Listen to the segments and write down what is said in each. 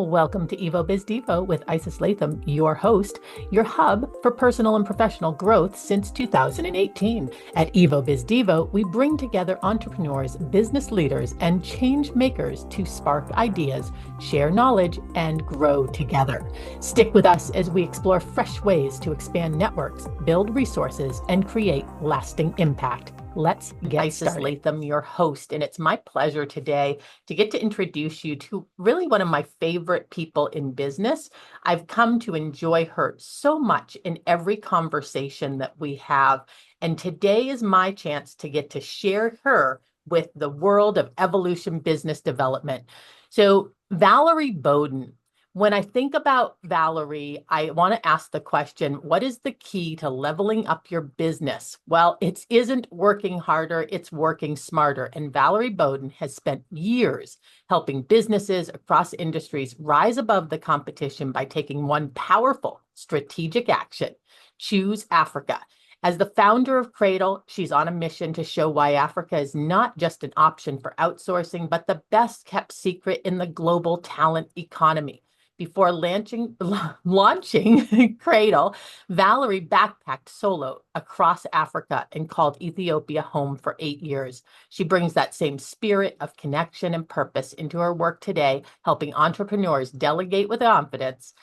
Welcome to Evo Biz Devo with Isis Latham, your host, your hub for personal and professional growth since 2018. At Evo Biz Devo, we bring together entrepreneurs, business leaders, and change makers to spark ideas, share knowledge, and grow together. Stick with us as we explore fresh ways to expand networks, build resources, and create lasting impact. Let's get started. Latham, your host, and it's my pleasure today to get to introduce you to really one of my favorite people in business. I've come to enjoy her so much in every conversation that we have, and today is my chance to get to share her with the world of evolution business development. So, Valerie Bowden. When I think about Valerie, I want to ask the question, what is the key to leveling up your business? Well, it isn't working harder, it's working smarter. And Valerie Bowden has spent years helping businesses across industries rise above the competition by taking one powerful strategic action: choose Africa. As the founder of CRDLE, she's on a mission to show why Africa is not just an option for outsourcing, but the best kept secret in the global talent economy. Before launching CRDLE, Valerie backpacked solo across Africa and called Ethiopia home for 8 years. She brings that same spirit of connection and purpose into her work today, helping entrepreneurs delegate with confidence,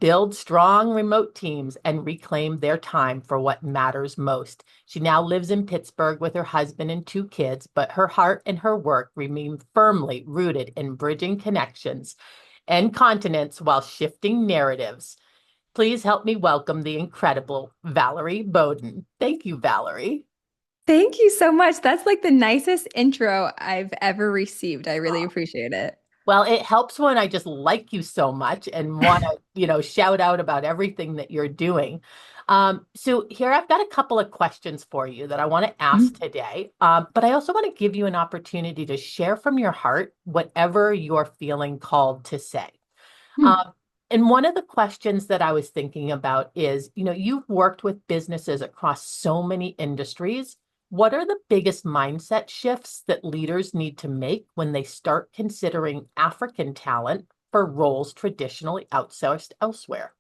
build strong remote teams, and reclaim their time for what matters most. She now lives in Pittsburgh with her husband and 2 kids, but her heart and her work remain firmly rooted in bridging connections and continents while shifting narratives. Please help me welcome the incredible Valerie Bowden. Thank you, Valerie. Thank you so much. That's like the nicest intro I've ever received. I really appreciate it. Well, it helps when I just like you so much and want to, shout out about everything that you're doing. So here I've got a couple of questions for you that I want to ask today, but I also want to give you an opportunity to share from your heart whatever you're feeling called to say. And one of the questions that I was thinking about is, you've worked with businesses across so many industries. What are the biggest mindset shifts that leaders need to make when they start considering African talent for roles traditionally outsourced elsewhere?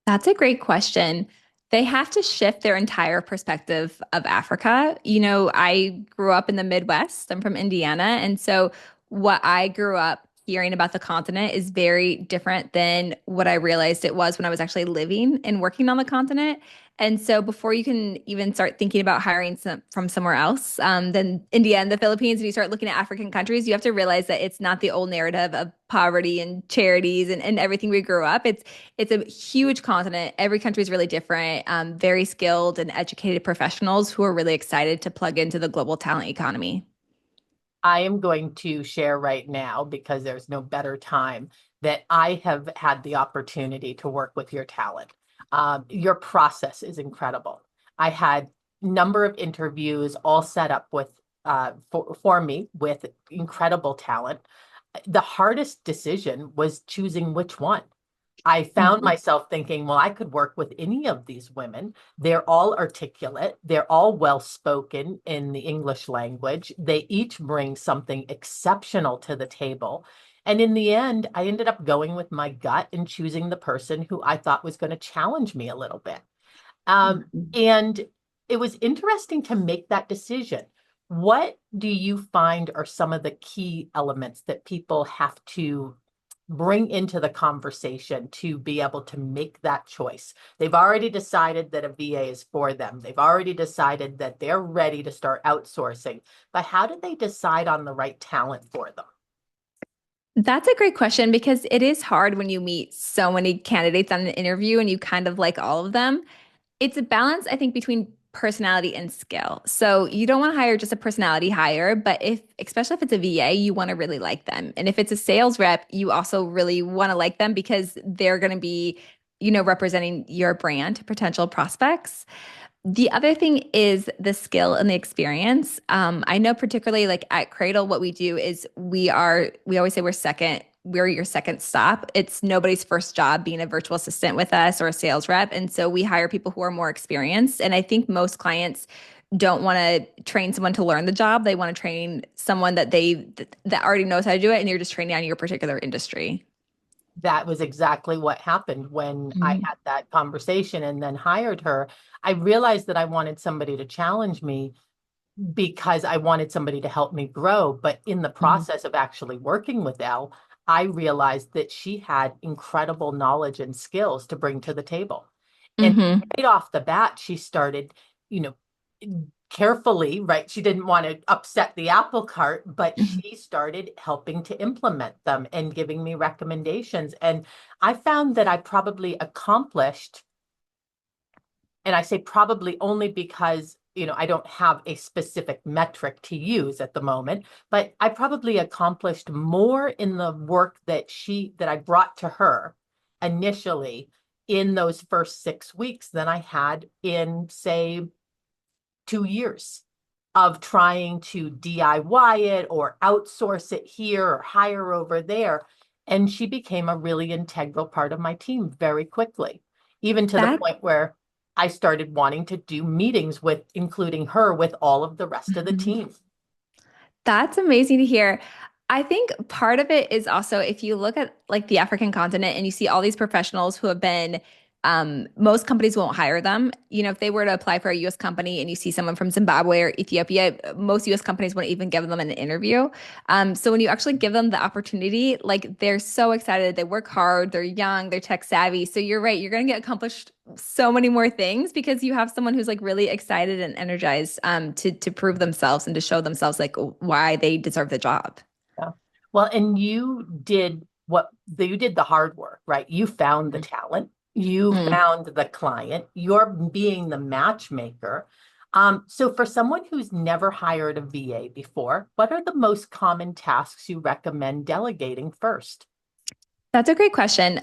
That's a great question. They have to shift their entire perspective of Africa. I grew up in the Midwest. I'm from Indiana. And so what I grew up hearing about the continent is very different than what I realized it was when I was actually living and working on the continent. And so before you can even start thinking about hiring from somewhere else than India and the Philippines, and you start looking at African countries, you have to realize that it's not the old narrative of poverty and charities and everything we grew up. It's a huge continent. Every country is really different, very skilled and educated professionals who are really excited to plug into the global talent economy. I am going to share right now, because there's no better time, that I have had the opportunity to work with your talent. Your process is incredible. I had a number of interviews all set up with for me with incredible talent. The hardest decision was choosing which one. I found myself thinking, well, I could work with any of these women. They're all articulate. They're all well-spoken in the English language. They each bring something exceptional to the table. And in the end, I ended up going with my gut and choosing the person who I thought was going to challenge me a little bit. And it was interesting to make that decision. What do you find are some of the key elements that people have to bring into the conversation to be able to make that choice? They've already decided that a VA is for them. They've already decided that they're ready to start outsourcing. But how do they decide on the right talent for them? That's a great question because it is hard when you meet so many candidates on an interview and you kind of like all of them. It's a balance, I think, between personality and skill. So you don't want to hire just a personality hire, but especially if it's a VA, you want to really like them. And if it's a sales rep, you also really want to like them because they're going to be, representing your brand to potential prospects. The other thing is the skill and the experience. I know particularly like at CRDLE, what we do is we always say we're your second stop. It's nobody's first job being a virtual assistant with us or a sales rep. And so we hire people who are more experienced. And I think most clients don't want to train someone to learn the job. They want to train someone that already knows how to do it. And you're just training on your particular industry. That was exactly what happened when I Mhm. had that conversation and then hired her. I realized that I wanted somebody to challenge me because I wanted somebody to help me grow. But in the Mhm. process of actually working with Elle, I realized that she had incredible knowledge and skills to bring to the table. And Mhm. right off the bat, she started, you know, carefully, right? She didn't want to upset the apple cart, but Mhm. she started helping to implement them and giving me recommendations. And I found that I probably accomplished, and I say probably only because, I don't have a specific metric to use at the moment, but I probably accomplished more in the work that I brought to her initially in those first 6 weeks than I had in, say, 2 years of trying to DIY it or outsource it here or hire over there. And she became a really integral part of my team very quickly, even to the That point where I started wanting to do meetings with, including her, with all of the rest of the Mhm. team. That's amazing to hear. I think part of it is also if you look at like the African continent and you see all these professionals who have been, most companies won't hire them. You know, if they were to apply for a US company and you see someone from Zimbabwe or Ethiopia, most US companies wouldn't even give them an interview. So when you actually give them the opportunity, like they're so excited, they work hard, they're young, they're tech savvy. So you're right, you're going to get accomplished so many more things because you have someone who's like really excited and energized to prove themselves and to show themselves like why they deserve the job. Yeah. Well, and you did the hard work, right? You found the talent, you Mm. found the client, you're being the matchmaker. So for someone who's never hired a VA before, what are the most common tasks you recommend delegating first? That's a great question.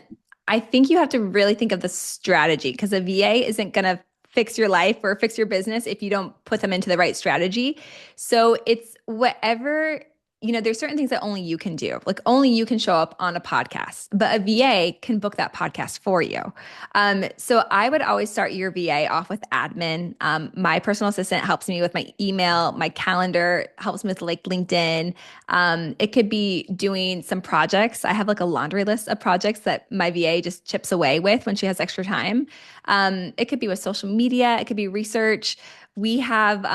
I think you have to really think of the strategy because a VA isn't going to fix your life or fix your business if you don't put them into the right strategy. So it's whatever, there's certain things that only you can do. Like only you can show up on a podcast, but a VA can book that podcast for you. So I would always start your VA off with admin. My personal assistant helps me with my email, my calendar, helps me with like LinkedIn. It could be doing some projects. I have like a laundry list of projects that my VA just chips away with when she has extra time. It could be with social media, it could be research. We have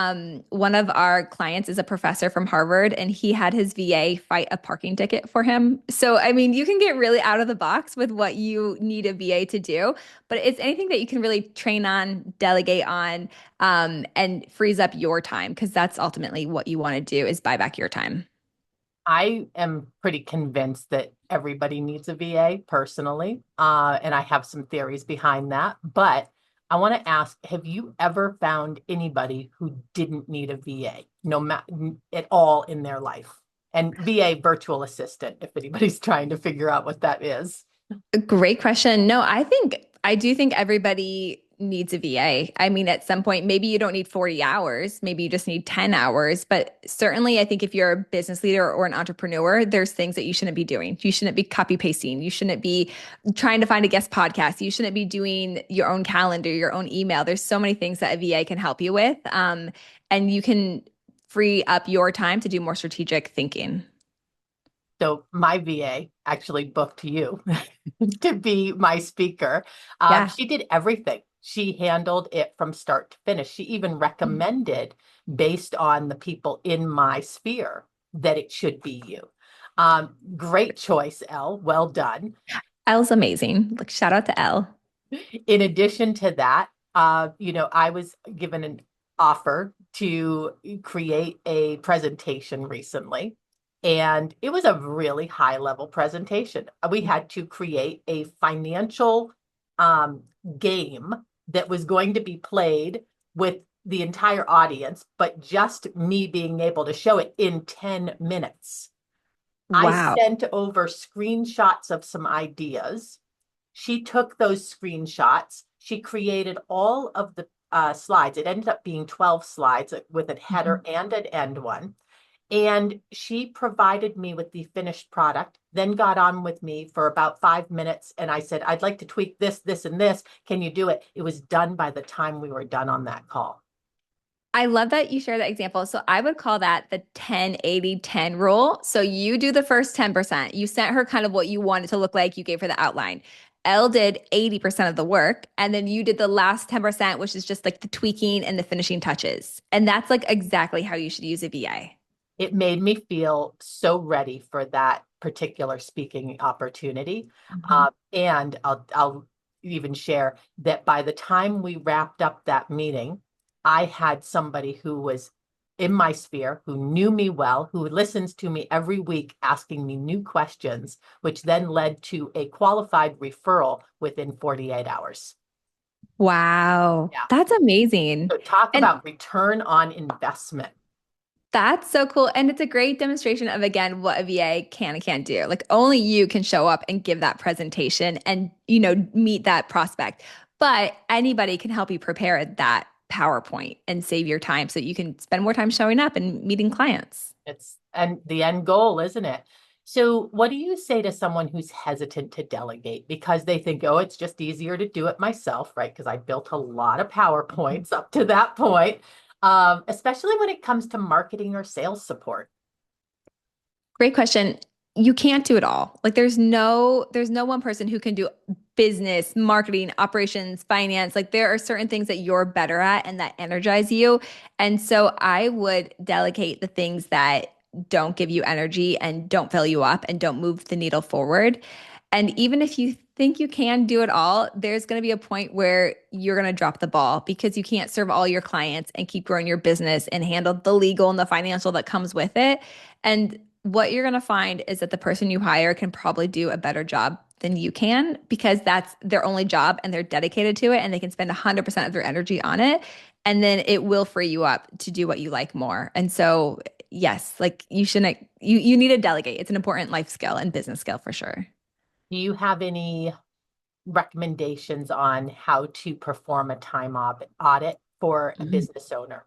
one of our clients is a professor from Harvard, and he had his VA fight a parking ticket for him. So, I mean, you can get really out of the box with what you need a VA to do, but it's anything that you can really train on, delegate on, and frees up your time because that's ultimately what you want to do is buy back your time. I am pretty convinced that everybody needs a VA personally, and I have some theories behind that. But I want to ask, have you ever found anybody who didn't need a VA, no matter at all in their life? And VA virtual assistant, if anybody's trying to figure out what that is. Great question. No, I do think everybody needs a VA. I mean, at some point, maybe you don't need 40 hours, maybe you just need 10 hours. But certainly, I think if you're a business leader or an entrepreneur, there's things that you shouldn't be doing. You shouldn't be copy pasting. You shouldn't be trying to find a guest podcast. You shouldn't be doing your own calendar, your own email. There's so many things that a VA can help you with. And you can free up your time to do more strategic thinking. So my VA actually booked you to be my speaker. Yeah. She did everything. She handled it from start to finish. She even recommended, based on the people in my sphere, that it should be you. Great choice, Elle. Well done. Elle's amazing. Like shout out to Elle. In addition to that, I was given an offer to create a presentation recently, and it was a really high level presentation. We had to create a financial um, game that was going to be played with the entire audience, but just me being able to show it in 10 minutes. I Wow. sent over screenshots of some ideas. She took those screenshots. She created all of the slides. It ended up being 12 slides with a header Mhm. and an end one. And she provided me with the finished product, then got on with me for about 5 minutes. And I said, I'd like to tweak this, this, and this. Can you do it? It was done by the time we were done on that call. I love that you share that example. So I would call that the 10-80-10 rule. So you do the first 10%. You sent her kind of what you wanted to look like. You gave her the outline. Elle did 80% of the work. And then you did the last 10%, which is just like the tweaking and the finishing touches. And that's like exactly how you should use a VA. It made me feel so ready for that particular speaking opportunity. Mhm. And I'll even share that by the time we wrapped up that meeting, I had somebody who was in my sphere, who knew me well, who listens to me every week, asking me new questions, which then led to a qualified referral within 48 hours. Wow. Yeah. That's amazing. So talk And about return on investment. that's so cool. And it's a great demonstration of, again, what a VA can and can't do. Like only you can show up and give that presentation and, meet that prospect. But anybody can help you prepare that PowerPoint and save your time so you can spend more time showing up and meeting clients. It's and the end goal, isn't it? So, what do you say to someone who's hesitant to delegate because they think, oh, it's just easier to do it myself, right? Because I built a lot of PowerPoints up to that point, especially when it comes to marketing or sales support. Great question. You can't do it all. Like there's no one person who can do business, marketing, operations, finance. Like there are certain things that you're better at and that energize you. And so I would delegate the things that don't give you energy and don't fill you up and don't move the needle forward. And even if you think you can do it all, there's going to be a point where you're going to drop the ball because you can't serve all your clients and keep growing your business and handle the legal and the financial that comes with it. And what you're going to find is that the person you hire can probably do a better job than you can because that's their only job and they're dedicated to it and they can spend 100% of their energy on it. And then it will free you up to do what you like more. And so, yes, like you shouldn't, you need to delegate. It's an important life skill and business skill for sure. Do you have any recommendations on how to perform a audit for a Mhm. business owner?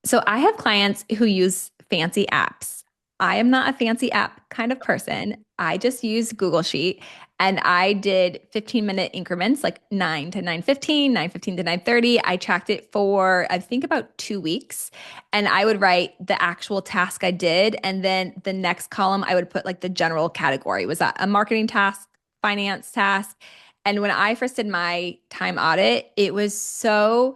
So I have clients who use fancy apps. I am not a fancy app kind of person. I just use Google Sheet and I did 15-minute increments like 9 to 9:15, 9:15 to 9:30. I tracked it for I think about 2 weeks and I would write the actual task I did and then the next column I would put like the general category. Was that a marketing task, finance task? And when I first did my time audit, it was so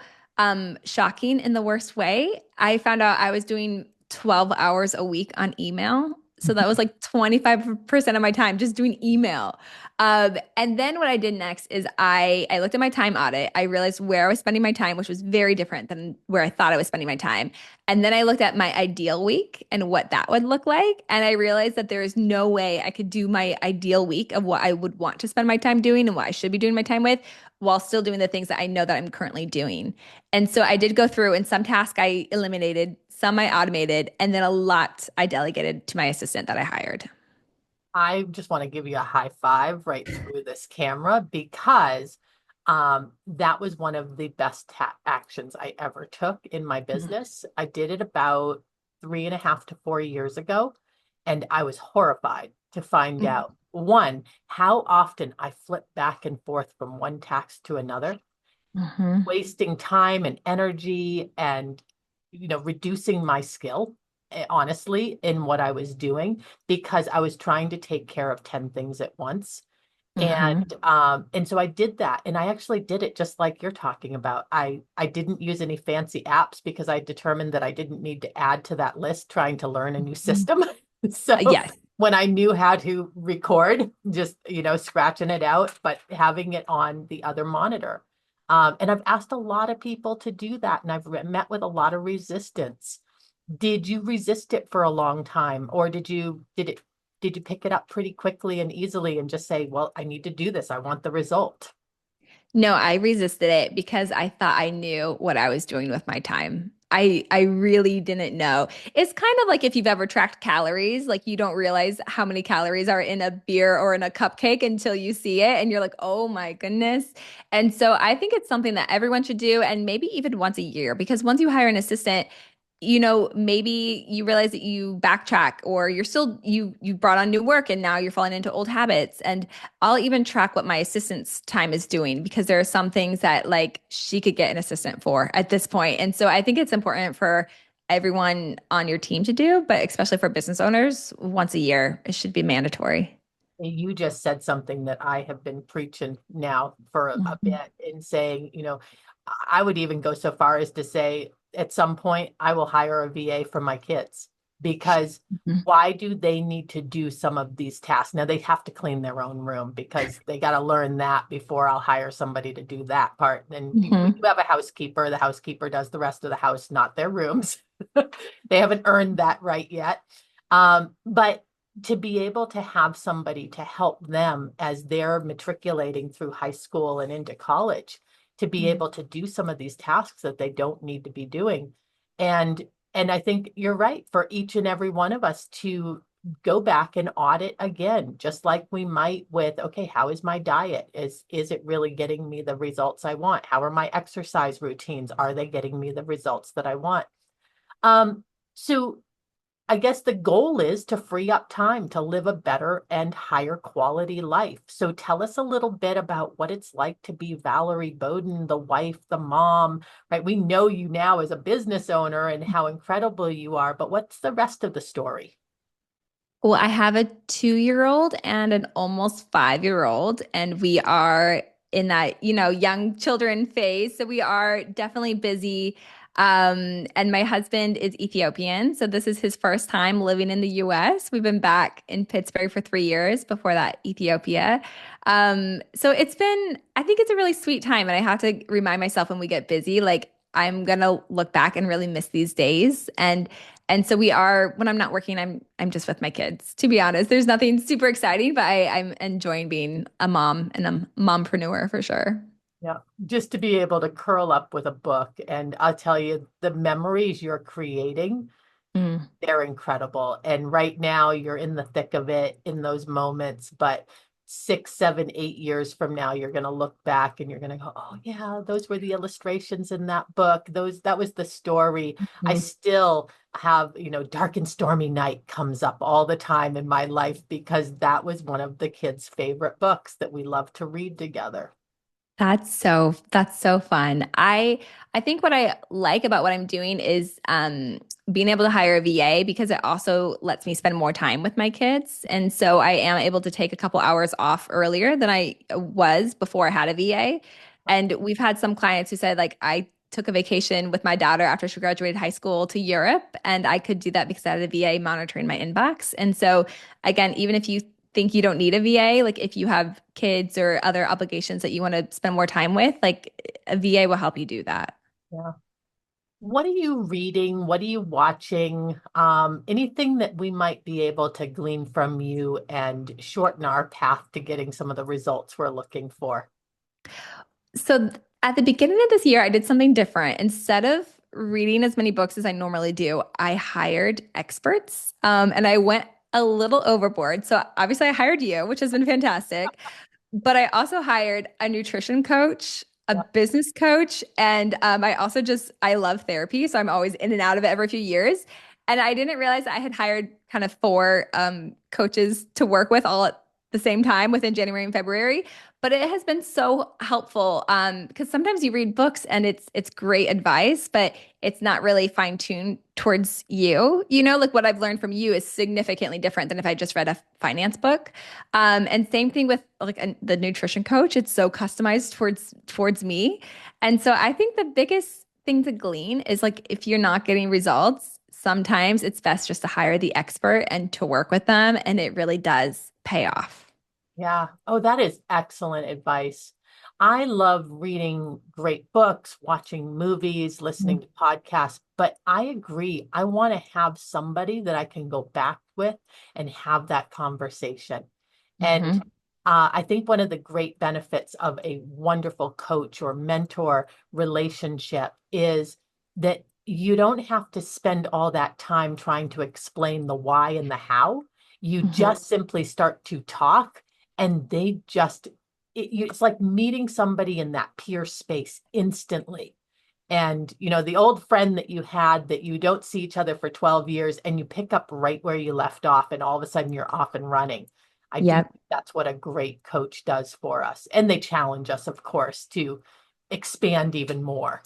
shocking in the worst way. I found out I was doing 12 hours a week on email. So that was like 25% of my time just doing email. And then what I did next is I looked at my time audit. I realized where I was spending my time, which was very different than where I thought I was spending my time. And then I looked at my ideal week and what that would look like. And I realized that there is no way I could do my ideal week of what I would want to spend my time doing and what I should be doing my time with while still doing the things that I know that I'm currently doing. And so I did go through and some tasks I eliminated, some I automated, and then a lot I delegated to my assistant that I hired. I just want to give you a high five right through this camera because that was one of the best actions I ever took in my business. I did it about 3.5 to 4 years ago, and I was horrified to find out one, how often I flip back and forth from one task to another, Mm-hmm. wasting time and energy and reducing my skill, honestly, in what I was doing because I was trying to take care of 10 things at once. Mm-hmm. And so I did that, and I actually did it just like you're talking about. I didn't use any fancy apps because I determined that I didn't need to add to that list trying to learn a new system. So Yes. when I knew how to record, just scratching it out, but having it on the other monitor. And I've asked a lot of people to do that, and I've met with a lot of resistance. Did you resist it for a long time, or did you pick it up pretty quickly and easily and just say, well, I need to do this. I want the result. No, I resisted it because I thought I knew what I was doing with my time. I really didn't know. It's kind of like if you've ever tracked calories, like you don't realize how many calories are in a beer or in a cupcake until you see it and you're like, "Oh my goodness." And so I think it's something that everyone should do and maybe even once a year because once you hire an assistant, maybe you realize that you backtrack or you brought on new work and now you're falling into old habits. And I'll even track what my assistant's time is doing because there are some things that like she could get an assistant for at this point. And so I think it's important for everyone on your team to do, but especially for business owners, once a year, it should be mandatory. You just said something that I have been preaching now for a Mhm. bit in saying, I would even go so far as to say at some point I will hire a VA for my kids because Mhm. why do they need to do some of these tasks? Now they have to clean their own room because they got to learn that before I'll hire somebody to do that part. And we Mhm. do have a housekeeper. The housekeeper does the rest of the house, not their rooms. They haven't earned that right yet. But to be able to have somebody to help them as they're matriculating through high school and into college, to be Mhm. able to do some of these tasks that they don't need to be doing. And and I think you're right for each and every one of us to go back and audit again, just like we might with, okay, how is my diet? Is it really getting me the results I want? How are my exercise routines? Are they getting me the results that I want? Um, so I guess the goal is to free up time to live a better and higher quality life. So tell us a little bit about what it's like to be Valerie Bowden, the wife, the mom, right? We know you now as a business owner and how incredible you are, but what's the rest of the story? Well, I have a 2-year-old and an almost 5-year-old, and we are in that, young children phase. So we are definitely busy. And my husband is Ethiopian. So this is his first time living in the US. We've been back in Pittsburgh for 3 years, before that, Ethiopia. So I think it's a really sweet time. And I have to remind myself when we get busy, like, I'm gonna look back and really miss these days. And so we are, when I'm not working, I'm just with my kids, to be honest. There's nothing super exciting, but I'm enjoying being a mom and a mompreneur for sure. Yeah, just to be able to curl up with a book. And I'll tell you, the memories you're creating, Mm. they're incredible. And right now you're in the thick of it in those moments, but 6, 7, 8 years from now, you're going to look back and you're going to go, oh yeah, those were the illustrations in that book. That was the story. I Mhm. still have, Dark and Stormy Night comes up all the time in my life because that was one of the kids' favorite books that we love to read together. That's so fun. I think what I like about what I'm doing is being able to hire a VA because it also lets me spend more time with my kids. And so I am able to take a couple hours off earlier than I was before I had a VA. And we've had some clients who said, like, I took a vacation with my daughter after she graduated high school to Europe, and I could do that because I had a VA monitoring my inbox. And so again, even if you think you don't need a VA, like if you have kids or other obligations that you want to spend more time with, like a VA will help you do that. Yeah. What are you reading? What are you watching? Anything that we might be able to glean from you and shorten our path to getting some of the results we're looking for? At the beginning of this year, I did something different. Instead of reading as many books as I normally do, I hired experts, and I went a little overboard. So obviously, I hired you, which has been fantastic. But I also hired a nutrition coach, a Yeah. business coach, and I love therapy, so I'm always in and out of it every few years. And I didn't realize I had hired kind of four coaches to work with all at the same time within January and February. But it has been so helpful because sometimes you read books and it's great advice, but it's not really fine tuned towards you. Like what I've learned from you is significantly different than if I just read a finance book. And same thing with like the nutrition coach. It's so customized towards me. And so I think the biggest thing to glean is like if you're not getting results, sometimes it's best just to hire the expert and to work with them, and it really does pay off. Yeah. Oh, that is excellent advice. I love reading great books, watching movies, listening to podcasts, but I agree. I want to have somebody that I can go back with and have that conversation. And Mm-hmm. I think one of the great benefits of a wonderful coach or mentor relationship is that you don't have to spend all that time trying to explain the why and the how. You Hmm. just simply start to talk and they just, it's like meeting somebody in that peer space instantly. And, the old friend that you had that you don't see each other for 12 years and you pick up right where you left off and all of a sudden you're off and running. I do Yep. think that's what a great coach does for us. And they challenge us, of course, to expand even more.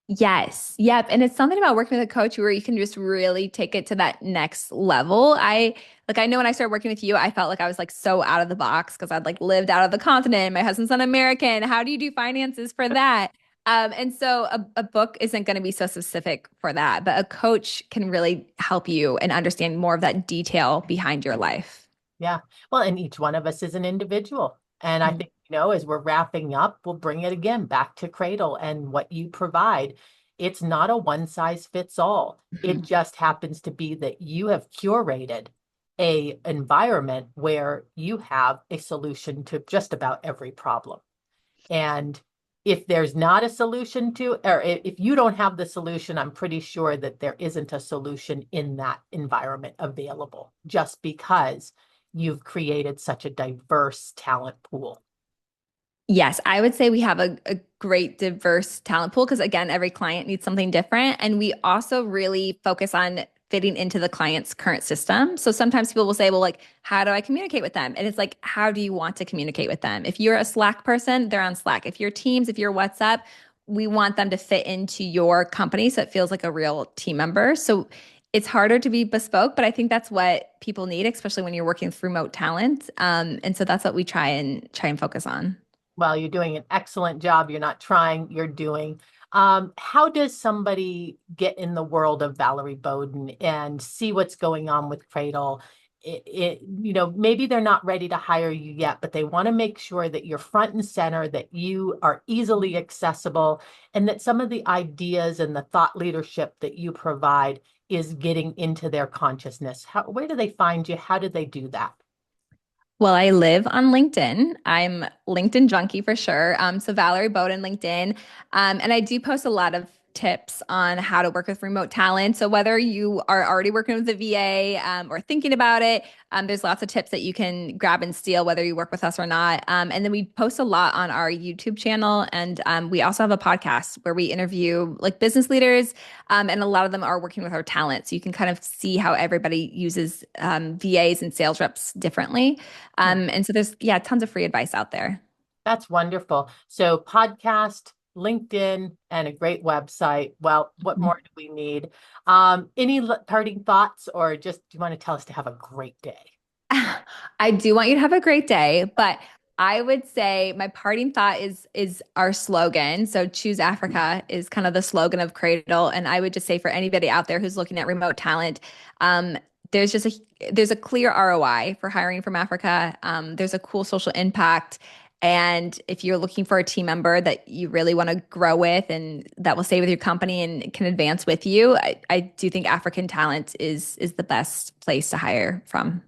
Yes. Yep. And it's something about working with a coach where you can just really take it to that next level. I know when I started working with you, I felt like I was like so out of the box because I'd like lived out of the continent. My husband's an American. How do you do finances for that? And so a book isn't going to be so specific for that, but a coach can really help you and understand more of that detail behind your life. Yeah. Well, and each one of us is an individual. And I Mm. think, as we're wrapping up, we'll bring it again back to Cradle and what you provide. It's not a one size fits all. It Mhm. just happens to be that you have curated a environment where you have a solution to just about every problem. And if there's not a solution to, or if you don't have the solution, I'm pretty sure that there isn't a solution in that environment available just because you've created such a diverse talent pool. Yes, I would say we have a great diverse talent pool because again, every client needs something different. And we also really focus on fitting into the client's current system. So sometimes people will say, well, like, how do I communicate with them? And it's like, how do you want to communicate with them? If you're a Slack person, they're on Slack. If you're Teams, if you're WhatsApp, we want them to fit into your company so it feels like a real team member. So it's harder to be bespoke, but I think that's what people need, especially when you're working with remote talent. And so that's what we try and focus on. Well, you're doing an excellent job. You're not trying, you're doing. How does somebody get in the world of Valerie Bowden and see what's going on with Cradle? Maybe they're not ready to hire you yet, but they want to make sure that you're front and center, that you are easily accessible, and that some of the ideas and the thought leadership that you provide is getting into their consciousness. Where do they find you? How do they do that? Well, I live on LinkedIn. I'm LinkedIn junkie for sure. So Valerie Bowden, LinkedIn. And I do post a lot of tips on how to work with remote talent. So whether you are already working with a VA or thinking about it, there's lots of tips that you can grab and steal, whether you work with us or not. And then we post a lot on our YouTube channel. And we also have a podcast where we interview like business leaders. And a lot of them are working with our talent. So you can kind of see how everybody uses VAs and sales reps differently. And so there's, yeah, tons of free advice out there. That's wonderful. So podcast, LinkedIn, and a great website. Well, what more do we need? Any parting thoughts, or just do you want to tell us to have a great day? I do want you to have a great day, but I would say my parting thought is our slogan. So choose Africa is kind of the slogan of Cradle. And I would just say for anybody out there who's looking at remote talent, um, there's just there's a clear ROI for hiring from Africa. There's a cool social impact. And if you're looking for a team member that you really want to grow with and that will stay with your company and can advance with you, I do think African talent is the best place to hire from.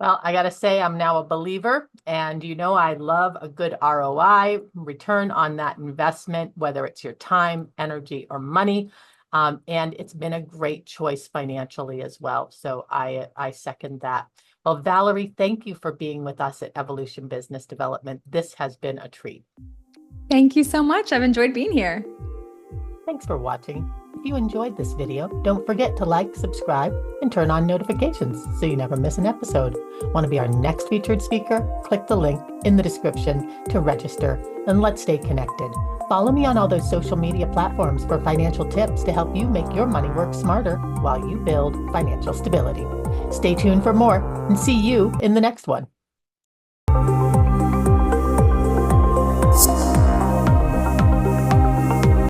Well, I got to say, I'm now a believer, and I love a good ROI, return on that investment, whether it's your time, energy, or money. And it's been a great choice financially as well. So I second that. Well, Valerie, thank you for being with us at Evolution Business Development. This has been a treat. Thank you so much. I've enjoyed being here. Thanks for watching. If you enjoyed this video, don't forget to like, subscribe, and turn on notifications so you never miss an episode. Want to be our next featured speaker? Click the link in the description to register, and let's stay connected. Follow me on all those social media platforms for financial tips to help you make your money work smarter while you build financial stability. Stay tuned for more, and see you in the next one.